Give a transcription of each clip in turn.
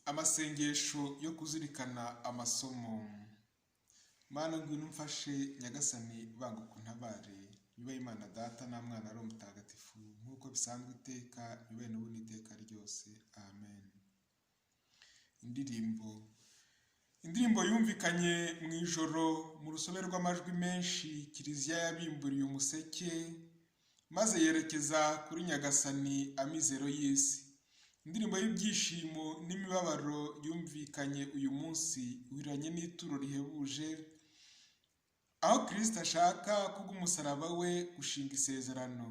Amasengesho yo kuzirikana amasomo. Mana ngwino umfashe nyagasani banguka untabare, nyubahe Imana Data na Mwana ari Mutagatifu nk'uko bisanzwe iteka nyubahe n'ubu n'iteka ryose. Amen. Indirimbo yumvikanye mu ijoro mu rusobe rw'amajwi menshi, Kiliziya yabimburiye umuseke maze yerekeza kuri nyagasani amizero y'isi. Indirimbo y'ibyishimo n'imibabaro yumvikanye uyu munsi uhiranye n'ituro rihebuje, aho Kristo ashaka kubw'umusaraba we gushinga isezerano.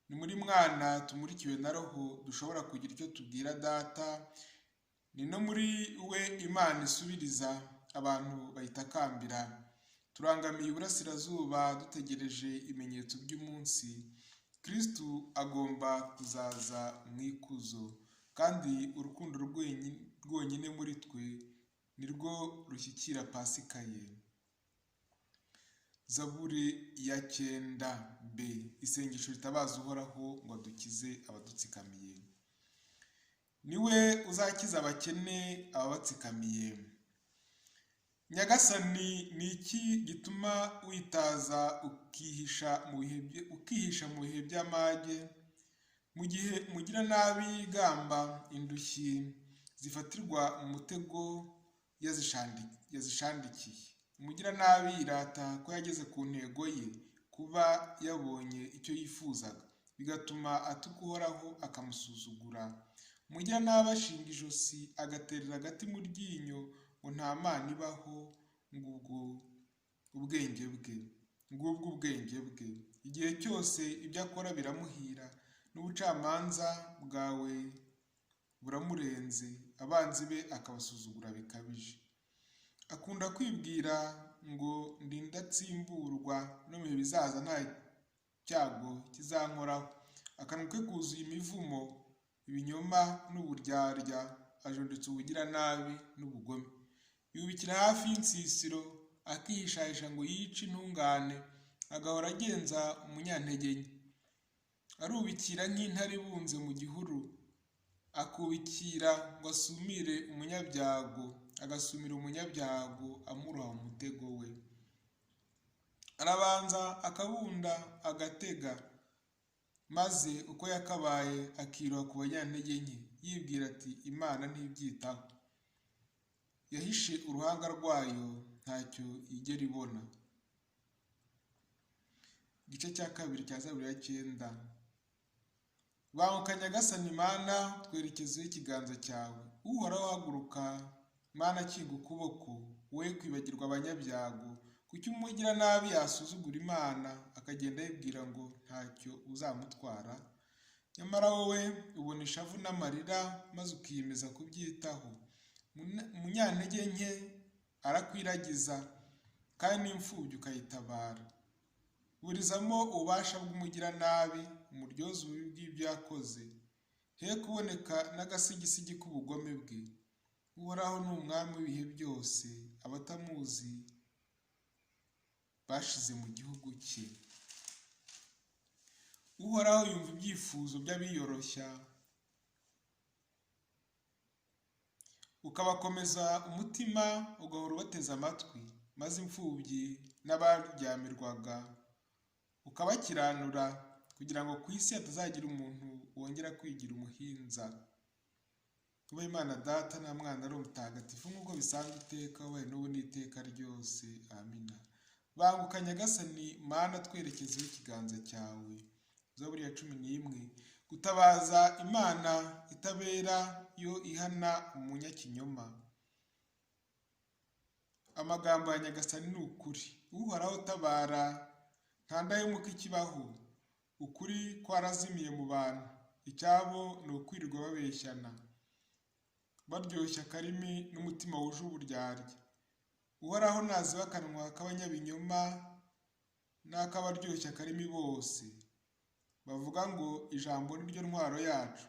Ni muri Mwana tumurikiwe na Roho dushobora kugira icyo tubwira Data, ni no muri we Imana isubiriza abantu bayitakambira. Turangamiye iburasirazuba dutegereje ibimenyetso by'umunsi. Kristo agomba kuzaza mu ikuzo, kandi urukundo rwonyine muri twe nirwo rushyikira Pasika ye. Zaburi ya 9b, isengesho ritabaza Uhoraho ngo adukize abadutsikamiye. Niwe uzakiza abakene ababatsikamiye. Nyagasani, ni iki gituma witaza ukihisha mu bihe by'amage, mu gihe mugira nabi yigamba indushyi zifatirwa mu mutego yazishandikiye? Umugira nabi yirata ko yageze ku ntego ye, kuba yabonye icyo yifuzaga, bigatuma atuka Uhoraho akamusuzugura. Umugira nabi ashinga ijosi agaterera agati mu ryinyo, ngo nta Mana ibaho. Ngubwo ubwenge bwe. Igihe cyose ibyo akora biramuhira, n'ubucamanza bwawe buramurenze, abanzi be akabasuzugura bikabije. Akunda kwibwira ngo ndi ndatsimburwa, no mu bihe bizaza nta cyago kizankoraho. Akanwa ke kuzuye imivumo, ibinyoma n'uburyarya, ajunditse ubugiranabi n'ubugome. Yubikira hafi y'insisiro akihishahisha ngo yice intungane, agahora agenza umunyantege nke. Arubikira nk'intare ibunze mu gihuru, akubikira ngo asumire umunyabyago, agasumira umunyabyago amuroha mu mutego we. Arabanza akabunda agatega, maze uko yakabaye akiroha ku banyantege nke, yibwira ati Imana ntibyitaho. Yahishe uruhanga rwayo, ntacyo igera ibona. Igice cya 2 cya Zaburi ya 9. Banguka Nyagasani Mana, twerekezeho ikiganza cyawe. Uhoraho haguruka, Mana kinga ukuboko, we kwibagirwa abanyabyago. Kuki umugira nabi yasuzugura Imana, akagenda yibwira ngo ntacyo uzamutwara? Nyamara wowe ubona ishavu n'amarira, maze ukiyemeza kubyitaho. Umunyantege nke arakwiragiza, kandi n'imfubyi ukayitabara. Burizamo ububasha bw'umugiranabi, umuryoze ububi bw'ibyo yakoze, he kuboneka n'agasigisigi k'ubugome bwe. Uhoraho ni umwami w'ibihe byose, abatamuzi bashize mu gihugu cye. Uhoraho yumva ibyifuzo by'abiyoroshya, ukabakomeza umutima, ugahora ubateze amatwi, maze imfubyi n'abaryamirwaga ukabakiranura, kugira ngo ku isi hatazagira umuntu wongera kwigira umuhinza. Ube Imana Data na Mwana ari Mutagatifu nk'uko bisanzwe iteka wabaye n'ubu n'iteka ryose. Amina. Banguka Nyagasani Mana, twerekezeho ikiganza cyawe. Zaburi ya 11. Gutabaza Imana itabera yo ihana umunyakinyoma. Amagambo ya Nyagasani ni ukuri. Uhoraho tabara, nta ndahemuka ikibaho. Ukuri kwarazimiye mu bantu, icyabo ni ukwirirwa babeshyana, baryoshya akarimi n'umutima wuje uburyarya. Uhoraho naziba akanwa k'abanyabinyoma n'ak'abaryoshya akarimi bose. Bavuga ngo ijambo ni ryo ntwaro yacu,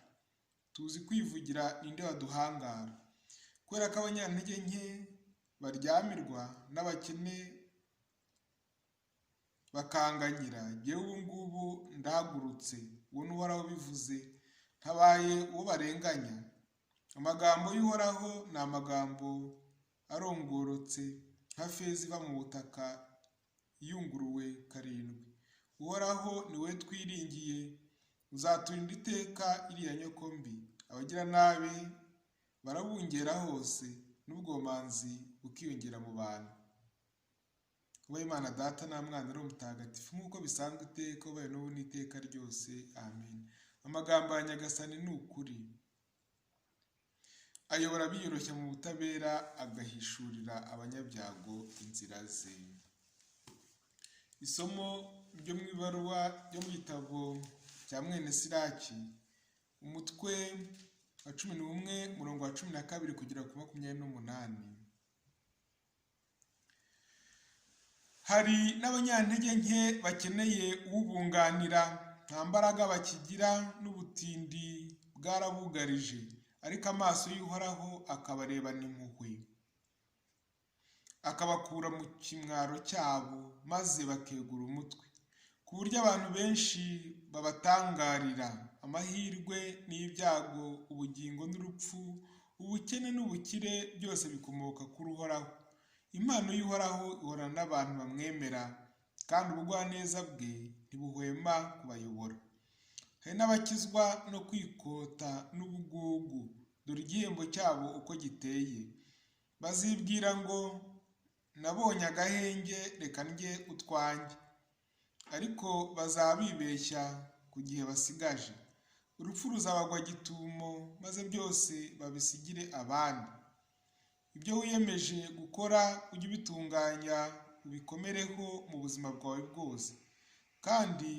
tuzi kwivugira ninde waduhangara. Kubera ko abanyantege nke baryamirwa n'abakene bakanganyira, jyewe ubu ngubu ndahagurutse, uwo ni Uhoraho bivuze, ntabaye uwo barenganya. Amagambo y'Uhoraho ni amagambo arongorotse nka feza iva mu butaka iyunguruwe karindwi. Uhoraho ni we twiringiye, uzaturinda iteka iriya nyoko mbi. Abagiranabi barabungera hose, n'ubwomanzi bukiyongera mu bantu. Kuba Imana Data nta Mwana ari umutagatifu nk'uko bisanzwe iteka, ubaye n'ubu n'iteka ryose. Amen. Amagambo ya Nyagasani ni ukuri, ayobora abiyoroshya mu butabera, agahishurira abanyabyago inzira ze. Isomo ryo mu ibaruwa ryo mu gitabo cya mwene Siraki, umutwe wa 11 umurongo wa 12 kugera ku 28. Hari n'abanyantege nke bakeneye ubunganira, nta mbaraga bakigira n'ubutindi bwarabugarije, ariko amaso y'Uhoraho akabarebana impuhwe, akabakura mu kimwaro cyabo, maze bakegura umutwe. Ku buryo abantu benshi babatangarira, amahirwe n'ibyago, ubugingo n'urupfu, ubukene n'ubukire, byose bikomoka kuri Uhoraho. Impano y'Uhoraho ihorana n'abantu bamwemera, kandi ubugwaneza bwe ntibuhwema kubayobora. Hari n'abakizwa no kwikota n'ubugugu, dore igihembo cyabo uko giteye. Bazibwira ngo nabonye agahenge, reka ndye utwanjye, ariko bazaba bibeshya ku gihe basigaje. Urupfu ruzabagwa gitumo, maze byose babisigire abandi. Ibyo wiyemeje gukora ujye ubitunganya, ubikomereho mu buzima bwawe bwose, kandi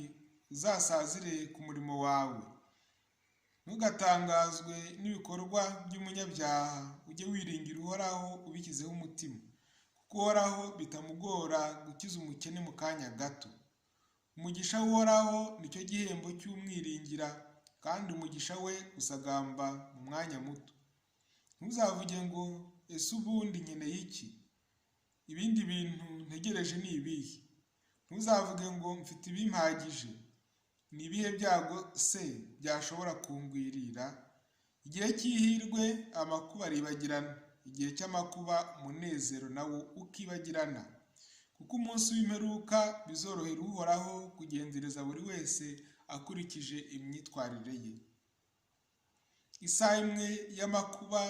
uzasazire ku murimo wawe. Ntugatangazwe n'ibikorwa by'umunyabyaha, ujye wiringira Uhoraho ubishyizeho umutima, kuko Uhoraho bitamugora gukiza umukene mu kanya gato. Umugisha w'Uhoraho nicyo gihembo cy'umwiringira, kandi umugisha we usagamba mu mwanya muto. Ntuzavuge ngo ese ubundi nkeneye iki? Ibindi bintu ntegereje ni ibihe? Ntuzavuge ngo mfite ibimpagije. Ni ibihe byago se byashobora kungwirira? Igihe cy'ihirwe amakuba aribagirana, igihe cy'amakuba umunezero nawo ukibagirana. Kuko umunsi w'imperuka bizorohera Uhoraho kugenzereza buri wese akurikije imyitwarire ye. Isaha imwe y'amakuba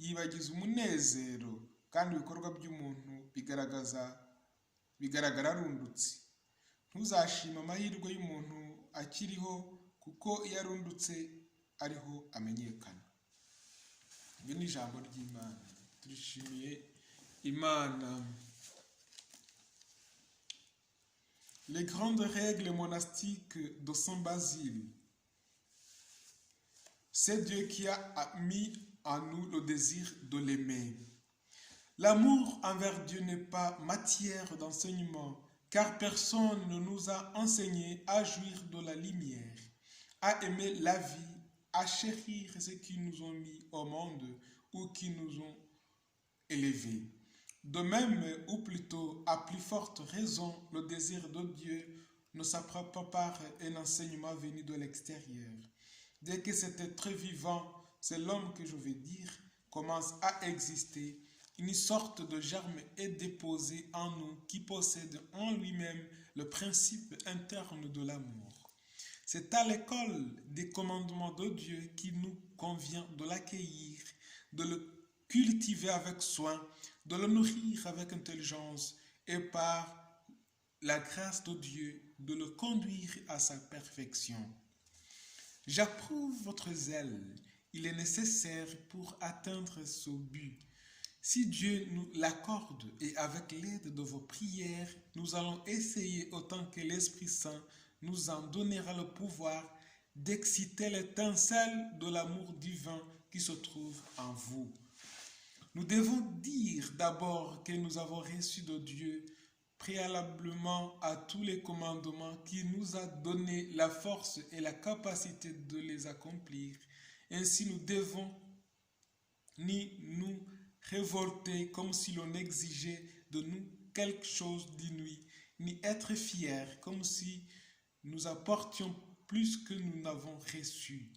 yibagiza umunezero, kandi ibikorwa by'umuntu bigaragara arundutse. Ntuzashima amahirwe y'umuntu akiriho, kuko iyo arundutse ariho amenyekana. Ibi ni ijambo ry'Imana. Turishimiye Imana. Les grandes règles monastiques de Saint Basile. C'est Dieu qui a mis en nous le désir de l'aimer. L'amour envers Dieu n'est pas matière d'enseignement, car personne ne nous a enseigné à jouir de la lumière, à aimer la vie, à chérir ceux qui nous ont mis au monde ou qui nous ont élevés. De même, ou plutôt à plus forte raison, le désir de Dieu ne s'apprend pas par un enseignement venu de l'extérieur. Dès que cet être vivant, c'est l'homme que je veux dire, commence à exister, une sorte de germe est déposé en nous qui possède en lui-même le principe interne de l'amour. C'est à l'école des commandements de Dieu qu'il nous convient de l'accueillir, de le cultiver avec soin, de le nourrir avec intelligence et par la grâce de Dieu, de le conduire à sa perfection. J'approuve votre zèle. Il est nécessaire pour atteindre ce but. Si Dieu nous l'accorde et avec l'aide de vos prières, nous allons essayer autant que l'Esprit Saint nous en donnera le pouvoir d'exciter l'étincelle de l'amour divin qui se trouve en vous. Nous devons dire d'abord que nous avons reçu de Dieu préalablement à tous les commandements qui nous a donné la force et la capacité de les accomplir. Ainsi nous devons ni nous révolter comme si l'on exigeait de nous quelque chose d'inouï, ni être fiers comme si nous apportions plus que nous n'avons reçu.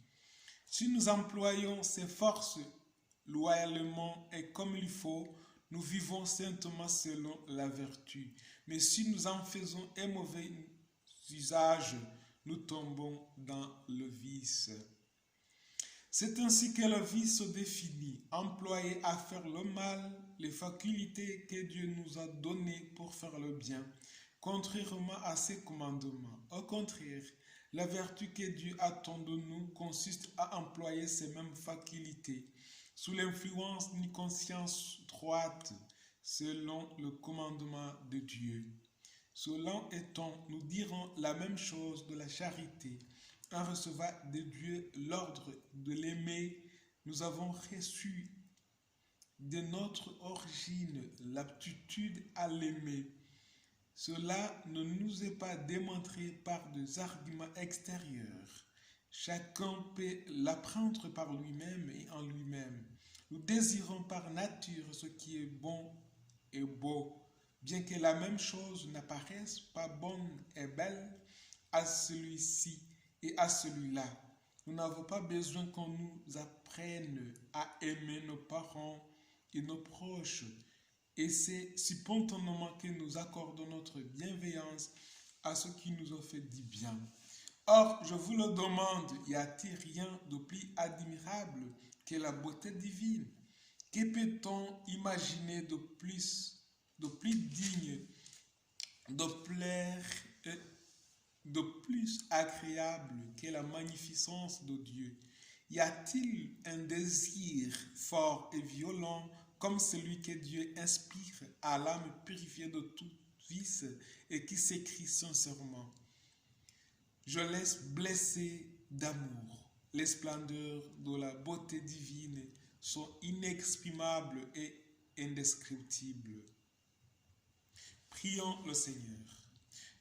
Si nous employons ces forces loyalement et comme il faut, nous vivons saintement selon la vertu. Mais si nous en faisons un mauvais usage, nous tombons dans le vice. C'est ainsi que le vice se définit, employé à faire le mal, les facultés que Dieu nous a données pour faire le bien, contrairement à ses commandements. Au contraire, la vertu que Dieu attend de nous consiste à employer ces mêmes facultés sous l'influence d'une conscience droite, selon le commandement de Dieu. Cela étant, nous dirons la même chose de la charité. En recevant de Dieu l'ordre de l'aimer, nous avons reçu de notre origine l'aptitude à l'aimer. Cela ne nous est pas démontré par des arguments extérieurs. Chacun peut l'apprendre par lui-même et en lui-même. Nous désirons par nature ce qui est bon et beau, bien que la même chose n'apparaisse pas bonne et belle à celui-ci et à celui-là. Nous n'avons pas besoin qu'on nous apprenne à aimer nos parents et nos proches. Et c'est spontanément que nous accordons notre bienveillance à ceux qui nous ont fait du bien. Or, je vous le demande, y a-t-il rien de plus admirable que la beauté divine? Que peut-on imaginer de plus digne, de plaire, de plus agréable que la magnificence de Dieu? Y a-t-il un désir fort et violent comme celui que Dieu inspire à l'âme purifiée de tout vice et qui s'écrit sincèrement? Je laisse blesser d'amour. Les splendeurs de la beauté divine sont inexprimables et indescriptibles. Prions le Seigneur.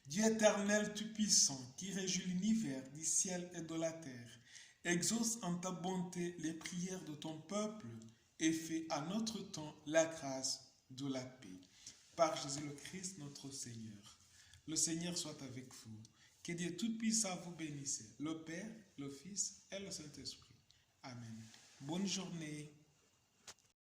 Dieu éternel tout-puissant, qui régit l'univers du ciel et de la terre, exauce en ta bonté les prières de ton peuple et fais à notre temps la grâce de la paix. Par Jésus le Christ, notre Seigneur. Le Seigneur soit avec vous. Que Dieu tout-puissant vous bénisse, le Père, le Fils et le Saint-Esprit. Amen. Bonne journée.